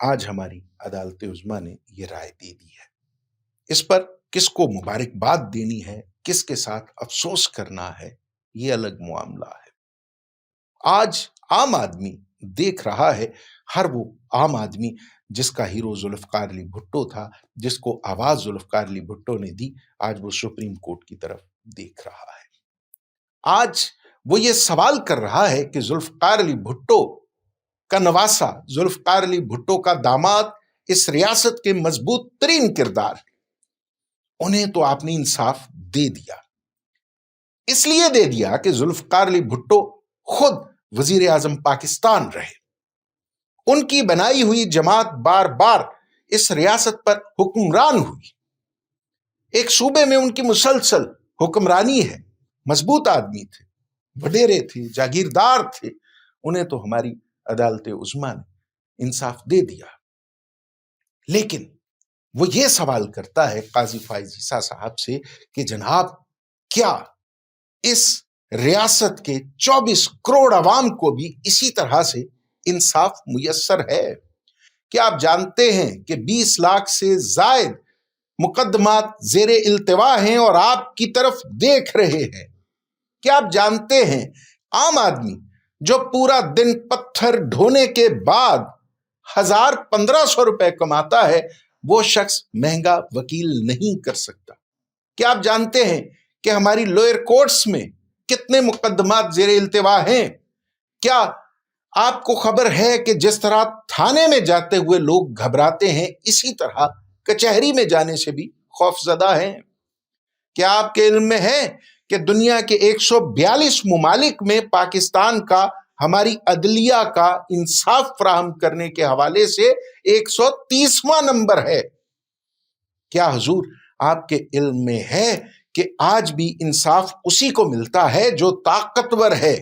آج ہماری عدالت عظمیٰ نے یہ رائے دے دی ہے۔ اس پر کس کو مبارکباد دینی ہے، کس کے ساتھ افسوس کرنا ہے، یہ الگ معاملہ ہے۔ آج عام آدمی دیکھ رہا ہے، ہر وہ عام آدمی جس کا ہیرو ذوالفقار علی بھٹو تھا، جس کو آواز ذوالفقار علی بھٹو نے دی، آج وہ سپریم کورٹ کی طرف دیکھ رہا ہے۔ آج وہ یہ سوال کر رہا ہے کہ ذوالفقار علی بھٹو کا نواسا، ذوالفقار علی بھٹو کا داماد اس ریاست کے مضبوط ترین کردار ہے، انہیں تو آپ نے انصاف دے دیا۔ اس لیے دے دیا کہ ذوالفقار علی بھٹو خود وزیر اعظم پاکستان رہے، ان کی بنائی ہوئی جماعت بار بار اس ریاست پر حکمران ہوئی، ایک صوبے میں ان کی مسلسل حکمرانی ہے، مضبوط آدمی تھے، وڈیرے تھے، جاگیردار تھے، انہیں تو ہماری عدالت عظمیٰ نے انصاف دے دیا۔ لیکن وہ یہ سوال کرتا ہے قاضی فائز عیسیٰ صاحب سے کہ جناب، کیا اس ریاست کے 24 کروڑ عوام کو بھی اسی طرح سے انصاف میسر ہے؟ کیا آپ جانتے ہیں کہ 20 لاکھ سے زائد مقدمات زیر التوا ہیں اور آپ کی طرف دیکھ رہے ہیں؟ کیا آپ جانتے ہیں عام آدمی جو پورا دن پتھر ڈھونے کے بعد 1,000-1,500 روپے کماتا ہے، وہ شخص مہنگا وکیل نہیں کر سکتا؟ کیا آپ جانتے ہیں کہ ہماری لوئر کورٹس میں کتنے مقدمات زیر التوا ہیں؟ کیا آپ کو خبر ہے کہ جس طرح تھانے میں جاتے ہوئے لوگ گھبراتے ہیں، اسی طرح کچہری میں جانے سے بھی خوف زدہ ہیں؟ کیا آپ کے علم میں ہے کہ دنیا کے 142 ممالک میں پاکستان کا، ہماری عدلیہ کا انصاف فراہم کرنے کے حوالے سے 130واں نمبر ہے؟ کیا حضور آپ کے علم میں ہے کہ آج بھی انصاف اسی کو ملتا ہے جو طاقتور ہے؟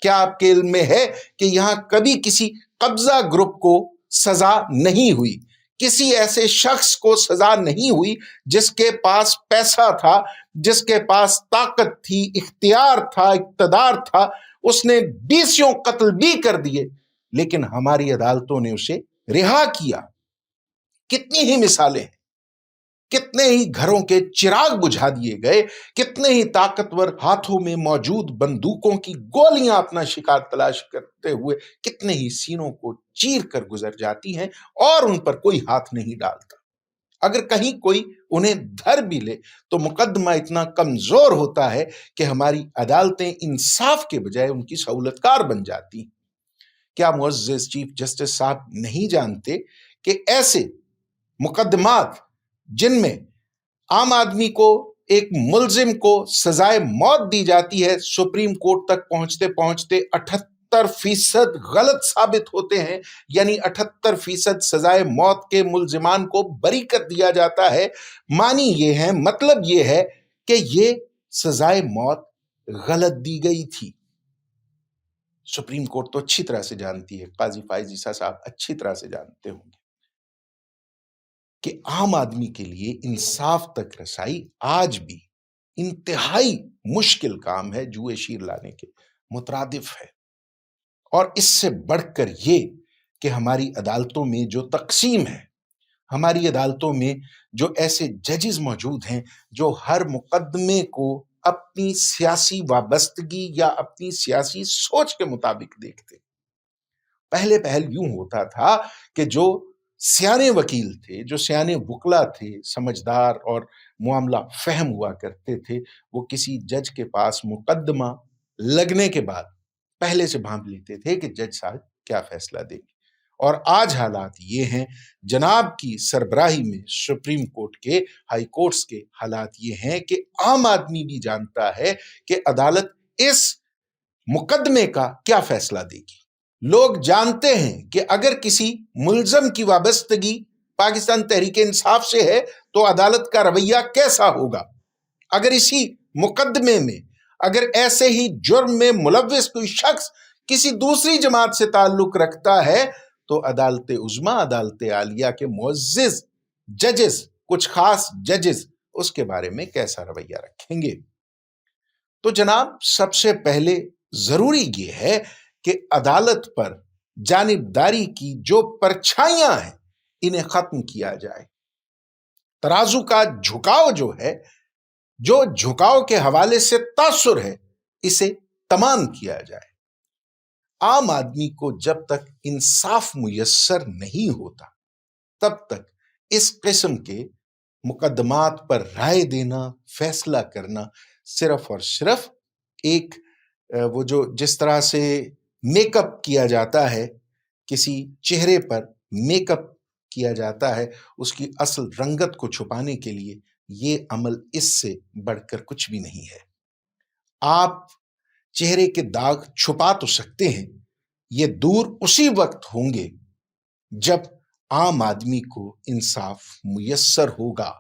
کیا آپ کے علم میں ہے کہ یہاں کبھی کسی قبضہ گروپ کو سزا نہیں ہوئی، کسی ایسے شخص کو سزا نہیں ہوئی جس کے پاس پیسہ تھا، جس کے پاس طاقت تھی، اختیار تھا، اقتدار تھا، اس نے 20 قتل بھی کر دیے لیکن ہماری عدالتوں نے اسے رہا کیا؟ کتنی ہی مثالیں ہیں، کتنے ہی گھروں کے چراغ بجھا دیے گئے، کتنے ہی طاقتور ہاتھوں میں موجود بندوقوں کی گولیاں اپنا شکار تلاش کرتے ہوئے کتنے ہی سینوں کو چیر کر گزر جاتی ہیں اور ان پر کوئی ہاتھ نہیں ڈالتا۔ اگر کہیں کوئی انہیں دھر بھی لے تو مقدمہ اتنا کمزور ہوتا ہے کہ ہماری عدالتیں انصاف کے بجائے ان کی سہولت کار بن جاتی ہیں۔ کیا معزز چیف جسٹس صاحب نہیں جانتے کہ ایسے مقدمات جن میں عام آدمی کو، ایک ملزم کو سزائے موت دی جاتی ہے، سپریم کورٹ تک پہنچتے پہنچتے 78% غلط ثابت ہوتے ہیں، یعنی 78% سزائے موت کے ملزمان کو بری کر دیا جاتا ہے؟ معنی یہ ہے، مطلب یہ ہے کہ یہ سزائے موت غلط دی گئی تھی۔ سپریم کورٹ تو اچھی طرح سے جانتی ہے، قاضی فائز عیسیٰ صاحب اچھی طرح سے جانتے ہوں گے کہ عام آدمی کے لیے انصاف تک رسائی آج بھی انتہائی مشکل کام ہے، جوئے شیر لانے کے مترادف ہے۔ اور اس سے بڑھ کر یہ کہ ہماری عدالتوں میں جو تقسیم ہے، ہماری عدالتوں میں جو ایسے ججز موجود ہیں جو ہر مقدمے کو اپنی سیاسی وابستگی یا اپنی سیاسی سوچ کے مطابق دیکھتے۔ پہلے پہل یوں ہوتا تھا کہ جو سیانے وکیل تھے، جو سیانے وکلا تھے، سمجھدار اور معاملہ فہم ہوا کرتے تھے، وہ کسی جج کے پاس مقدمہ لگنے کے بعد پہلے سے بھانپ لیتے تھے کہ جج صاحب کیا فیصلہ دیں گے۔ اور آج حالات یہ ہیں، جناب کی سربراہی میں سپریم کورٹ کے، ہائی کورٹس کے حالات یہ ہیں کہ عام آدمی بھی جانتا ہے کہ عدالت اس مقدمے کا کیا فیصلہ دے گی۔ لوگ جانتے ہیں کہ اگر کسی ملزم کی وابستگی پاکستان تحریک انصاف سے ہے تو عدالت کا رویہ کیسا ہوگا۔ اگر اسی مقدمے میں، اگر ایسے ہی جرم میں ملوث کوئی شخص کسی دوسری جماعت سے تعلق رکھتا ہے تو عدالت عظمیٰ، عدالت عالیہ کے معزز ججز، کچھ خاص ججز اس کے بارے میں کیسا رویہ رکھیں گے۔ تو جناب، سب سے پہلے ضروری یہ ہے کہ عدالت پر جانبداری کی جو پرچھائیاں ہیں انہیں ختم کیا جائے۔ ترازو کا جھکاؤ جو ہے، جو جھکاؤ کے حوالے سے تاثر ہے، اسے تمام کیا جائے۔ عام آدمی کو جب تک انصاف میسر نہیں ہوتا تب تک اس قسم کے مقدمات پر رائے دینا، فیصلہ کرنا صرف اور صرف ایک وہ جو جس طرح سے میک اپ کیا جاتا ہے، کسی چہرے پر میک اپ کیا جاتا ہے اس کی اصل رنگت کو چھپانے کے لیے، یہ عمل اس سے بڑھ کر کچھ بھی نہیں ہے۔ آپ چہرے کے داغ چھپا تو سکتے ہیں، یہ دور اسی وقت ہوں گے جب عام آدمی کو انصاف میسر ہوگا۔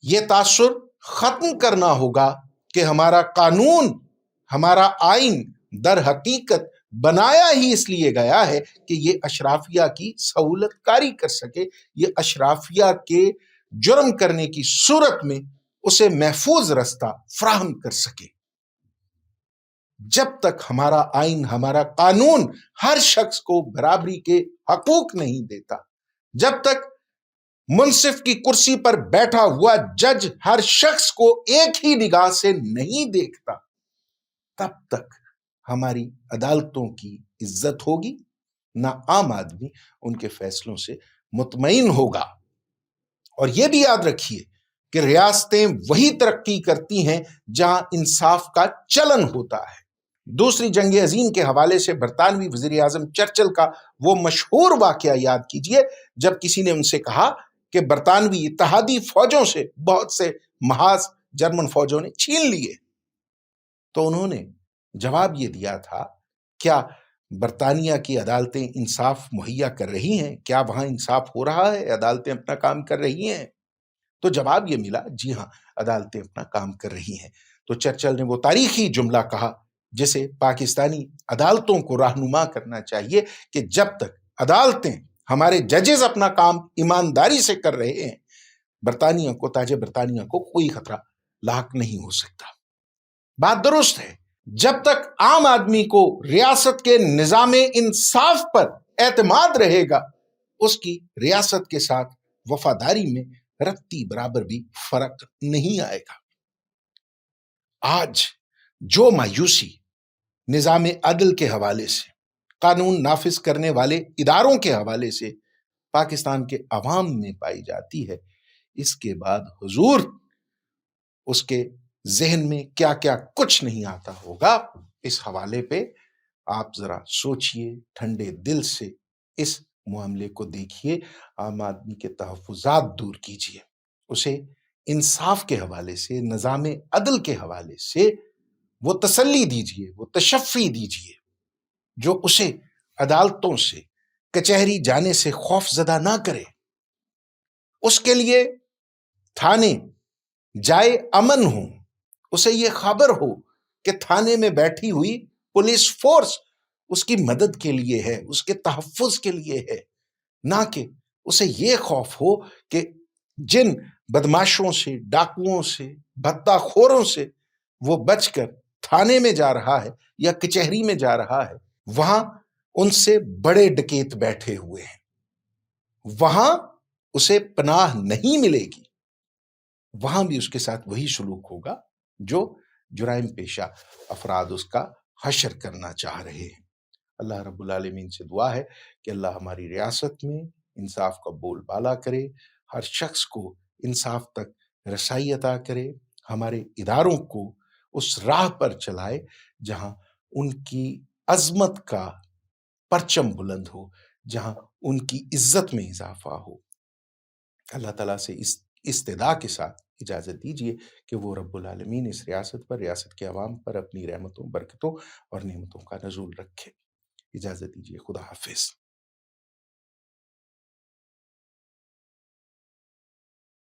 یہ تاثر ختم کرنا ہوگا کہ ہمارا قانون، ہمارا آئین در حقیقت بنایا ہی اس لیے گیا ہے کہ یہ اشرافیہ کی سہولت کاری کر سکے، یہ اشرافیہ کے جرم کرنے کی صورت میں اسے محفوظ رستہ فراہم کر سکے۔ جب تک ہمارا آئین، ہمارا قانون ہر شخص کو برابری کے حقوق نہیں دیتا، جب تک منصف کی کرسی پر بیٹھا ہوا جج ہر شخص کو ایک ہی نگاہ سے نہیں دیکھتا، تب تک ہماری عدالتوں کی عزت ہوگی، نہ عام آدمی ان کے فیصلوں سے مطمئن ہوگا۔ اور یہ بھی یاد رکھیے کہ ریاستیں وہی ترقی کرتی ہیں جہاں انصاف کا چلن ہوتا ہے۔ دوسری جنگ عظیم کے حوالے سے برطانوی وزیر اعظم چرچل کا وہ مشہور واقعہ یاد کیجئے، جب کسی نے ان سے کہا کہ برطانوی اتحادی فوجوں سے بہت سے محاذ جرمن فوجوں نے چھین لیے، تو انہوں نے جواب یہ دیا تھا، کیا برطانیہ کی عدالتیں انصاف مہیا کر رہی ہیں؟ کیا وہاں انصاف ہو رہا ہے؟ عدالتیں اپنا کام کر رہی ہیں؟ تو جواب یہ ملا، جی ہاں، عدالتیں اپنا کام کر رہی ہیں۔ تو چرچل نے وہ تاریخی جملہ کہا جسے پاکستانی عدالتوں کو رہنما کرنا چاہیے کہ جب تک عدالتیں، ہمارے ججز اپنا کام ایمانداری سے کر رہے ہیں، برطانیہ کو، تاج برطانیہ کو کوئی خطرہ لاحق نہیں ہو سکتا۔ بات درست ہے، جب تک عام آدمی کو ریاست کے نظام انصاف پر اعتماد رہے گا، اس کی ریاست کے ساتھ وفاداری میں رتی برابر بھی فرق نہیں آئے گا۔ آج جو مایوسی نظام عدل کے حوالے سے، قانون نافذ کرنے والے اداروں کے حوالے سے پاکستان کے عوام میں پائی جاتی ہے، اس کے بعد حضور اس کے ذہن میں کیا کیا کچھ نہیں آتا ہوگا۔ اس حوالے پہ آپ ذرا سوچئے، ٹھنڈے دل سے اس معاملے کو دیکھیے، عام آدمی کے تحفظات دور کیجیے، اسے انصاف کے حوالے سے، نظام عدل کے حوالے سے وہ تسلی دیجیے، وہ تشفی دیجیے جو اسے عدالتوں سے، کچہری جانے سے خوف زدہ نہ کرے۔ اس کے لیے تھانے جائے امن ہو، اسے یہ خبر ہو کہ تھانے میں بیٹھی ہوئی پولیس فورس اس کی مدد کے لیے ہے، اس کے تحفظ کے لیے ہے، نہ کہ اسے یہ خوف ہو کہ جن بدماشوں سے، ڈاکوؤں سے، بھتہ خوروں سے وہ بچ کر تھانے میں جا رہا ہے یا کچہری میں جا رہا ہے، وہاں ان سے بڑے ڈکیت بیٹھے ہوئے ہیں، وہاں اسے پناہ نہیں ملے گی، وہاں بھی اس کے ساتھ وہی سلوک ہوگا جو جرائم پیشہ افراد اس کا حشر کرنا چاہ رہے ہیں۔ اللہ رب العالمین سے دعا ہے کہ اللہ ہماری ریاست میں انصاف کا بول بالا کرے، ہر شخص کو انصاف تک رسائی عطا کرے، ہمارے اداروں کو اس راہ پر چلائے جہاں ان کی عظمت کا پرچم بلند ہو، جہاں ان کی عزت میں اضافہ ہو۔ اللہ تعالیٰ سے اس استدعا کے ساتھ اجازت دیجیے کہ وہ رب العالمین اس ریاست پر، ریاست کے عوام پر اپنی رحمتوں، برکتوں اور نعمتوں کا نزول رکھے۔ اجازت دیجیے، خدا حافظ۔